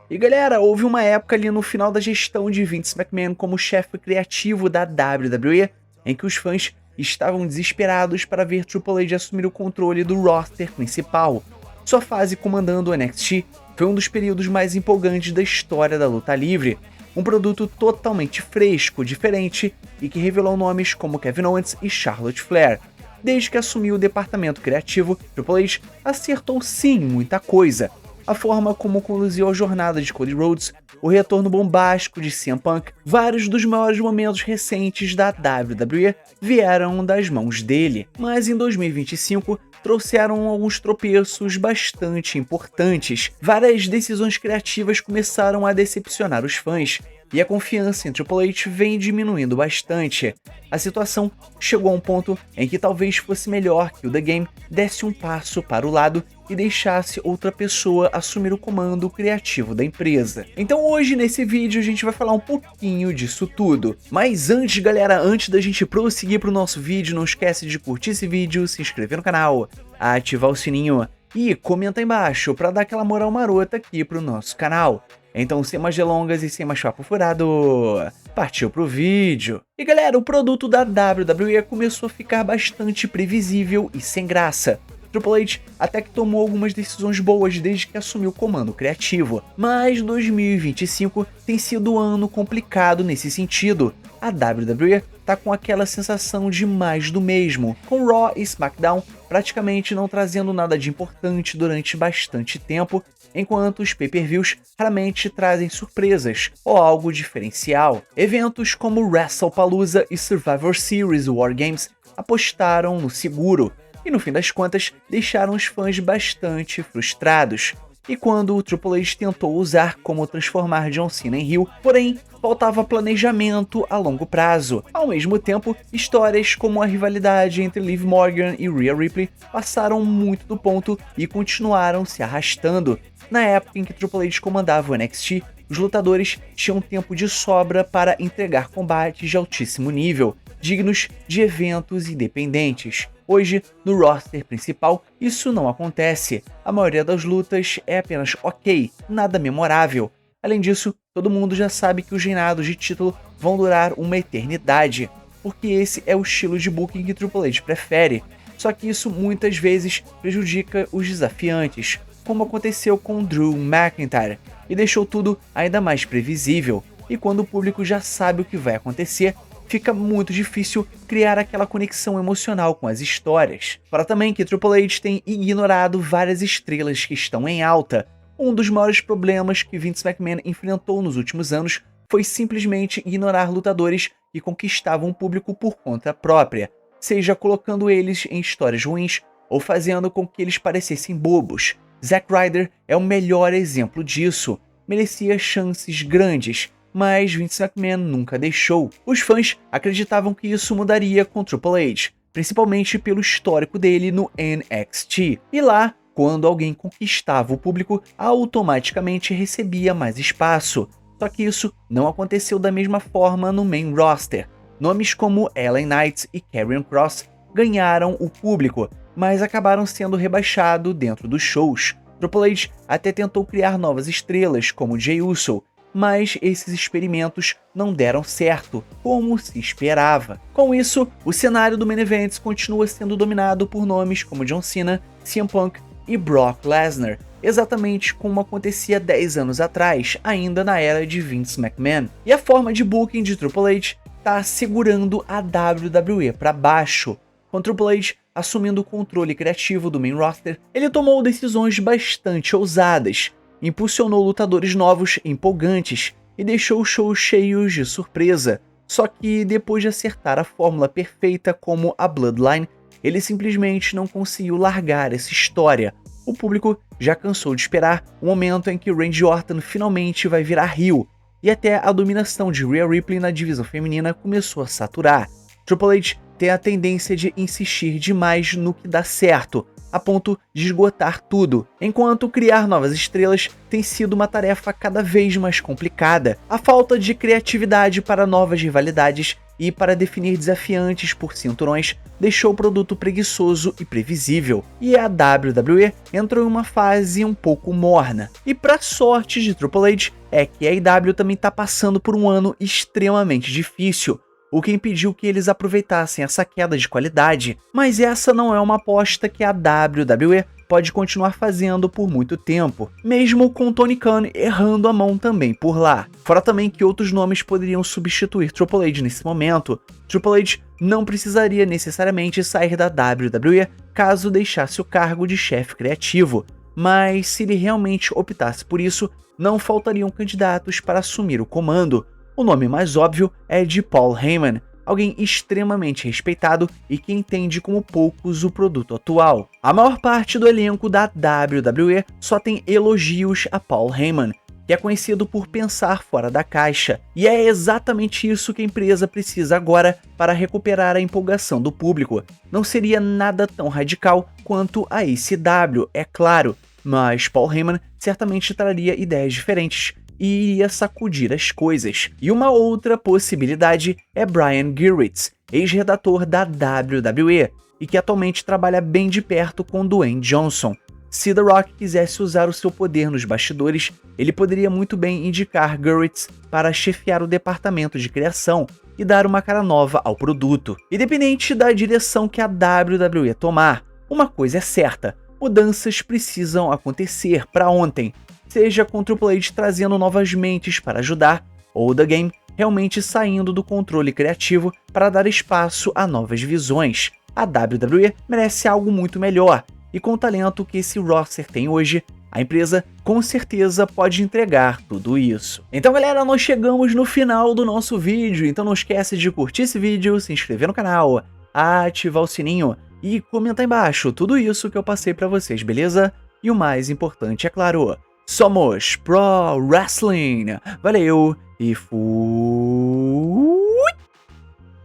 E galera, houve uma época ali no final da gestão de Vince McMahon como chefe criativo da WWE, em que os fãs estavam desesperados para ver Triple H assumir o controle do roster principal. Sua fase comandando o NXT foi um dos períodos mais empolgantes da história da luta livre, um produto totalmente fresco, diferente e que revelou nomes como Kevin Owens e Charlotte Flair. Desde que assumiu o departamento criativo, Triple H acertou sim muita coisa. A forma como conduziu a jornada de Cody Rhodes, o retorno bombástico de CM Punk, vários dos maiores momentos recentes da WWE vieram das mãos dele. Mas em 2025, trouxeram alguns tropeços bastante importantes. Várias decisões criativas começaram a decepcionar os fãs, e a confiança em Triple H vem diminuindo bastante. A situação chegou a um ponto em que talvez fosse melhor que o The Game desse um passo para o lado e deixasse outra pessoa assumir o comando criativo da empresa. Então hoje nesse vídeo a gente vai falar um pouquinho disso tudo. Mas antes galera, antes da gente prosseguir para o nosso vídeo, não esquece de curtir esse vídeo, se inscrever no canal, ativar o sininho e comenta aí embaixo para dar aquela moral marota aqui pro nosso canal. Então, sem mais delongas e sem mais papo furado, partiu pro vídeo. E galera, o produto da WWE começou a ficar bastante previsível e sem graça. Triple H até que tomou algumas decisões boas desde que assumiu o comando criativo, mas 2025 tem sido um ano complicado nesse sentido. A WWE tá com aquela sensação de mais do mesmo, com Raw e SmackDown praticamente não trazendo nada de importante durante bastante tempo, enquanto os pay-per-views raramente trazem surpresas ou algo diferencial. Eventos como WrestlePalooza e Survivor Series War Games apostaram no seguro, e no fim das contas deixaram os fãs bastante frustrados. E quando o Triple H tentou usar como transformar John Cena em heel, porém faltava planejamento a longo prazo. Ao mesmo tempo, histórias como a rivalidade entre Liv Morgan e Rhea Ripley passaram muito do ponto e continuaram se arrastando. Na época em que Triple H comandava o NXT, os lutadores tinham tempo de sobra para entregar combates de altíssimo nível, dignos de eventos independentes. Hoje, no roster principal, isso não acontece. A maioria das lutas é apenas ok, nada memorável. Além disso, todo mundo já sabe que os reinados de título vão durar uma eternidade, porque esse é o estilo de booking que Triple H prefere. Só que isso muitas vezes prejudica os desafiantes, como aconteceu com Drew McIntyre, e deixou tudo ainda mais previsível. E quando o público já sabe o que vai acontecer, fica muito difícil criar aquela conexão emocional com as histórias. Fora também que Triple H tem ignorado várias estrelas que estão em alta. Um dos maiores problemas que Vince McMahon enfrentou nos últimos anos foi simplesmente ignorar lutadores que conquistavam o público por conta própria, seja colocando eles em histórias ruins ou fazendo com que eles parecessem bobos. Zack Ryder é o melhor exemplo disso. Merecia chances grandes, mas Vince McMahon nunca deixou. Os fãs acreditavam que isso mudaria com Triple H, principalmente pelo histórico dele no NXT. E lá, quando alguém conquistava o público, automaticamente recebia mais espaço. Só que isso não aconteceu da mesma forma no main roster. Nomes como Ellen Knight e Karrion Kross ganharam o público, mas acabaram sendo rebaixados dentro dos shows. Triple H até tentou criar novas estrelas, como Jey Uso, mas esses experimentos não deram certo, como se esperava. Com isso, o cenário do main event continua sendo dominado por nomes como John Cena, CM Punk e Brock Lesnar, exatamente como acontecia 10 anos atrás, ainda na era de Vince McMahon. E a forma de booking de Triple H está segurando a WWE para baixo. Com Triple H assumindo o controle criativo do main roster, ele tomou decisões bastante ousadas, impulsionou lutadores novos e empolgantes e deixou os shows cheios de surpresa. Só que depois de acertar a fórmula perfeita como a Bloodline, ele simplesmente não conseguiu largar essa história. O público já cansou de esperar o momento em que Randy Orton finalmente vai virar heel, e até a dominação de Rhea Ripley na divisão feminina começou a saturar. Triple H tem a tendência de insistir demais no que dá certo, a ponto de esgotar tudo, enquanto criar novas estrelas tem sido uma tarefa cada vez mais complicada. A falta de criatividade para novas rivalidades e para definir desafiantes por cinturões, deixou o produto preguiçoso e previsível, e a WWE entrou em uma fase um pouco morna. E para sorte de Triple H, é que a AEW também está passando por um ano extremamente difícil, o que impediu que eles aproveitassem essa queda de qualidade, mas essa não é uma aposta que a WWE pode continuar fazendo por muito tempo, mesmo com Tony Khan errando a mão também por lá. Fora também que outros nomes poderiam substituir Triple H nesse momento. Triple H não precisaria necessariamente sair da WWE caso deixasse o cargo de chefe criativo, mas se ele realmente optasse por isso, não faltariam candidatos para assumir o comando. O nome mais óbvio é de Paul Heyman, alguém extremamente respeitado e que entende como poucos o produto atual. A maior parte do elenco da WWE só tem elogios a Paul Heyman, que é conhecido por pensar fora da caixa, e é exatamente isso que a empresa precisa agora para recuperar a empolgação do público. Não seria nada tão radical quanto a ECW, é claro, mas Paul Heyman certamente traria ideias diferentes e iria sacudir as coisas. E uma outra possibilidade é Brian Gewirtz, ex-redator da WWE, e que atualmente trabalha bem de perto com Dwayne Johnson. Se The Rock quisesse usar o seu poder nos bastidores, ele poderia muito bem indicar Gewirtz para chefiar o departamento de criação e dar uma cara nova ao produto. Independente da direção que a WWE tomar, uma coisa é certa: mudanças precisam acontecer para ontem, seja com Triple H trazendo novas mentes para ajudar, ou The Game realmente saindo do controle criativo para dar espaço a novas visões. A WWE merece algo muito melhor, e com o talento que esse roster tem hoje, a empresa com certeza pode entregar tudo isso. Então galera, nós chegamos no final do nosso vídeo, então não esquece de curtir esse vídeo, se inscrever no canal, ativar o sininho e comentar embaixo tudo isso que eu passei para vocês, beleza? E o mais importante, é claro, somos Pro Wrestling. Valeu e fui!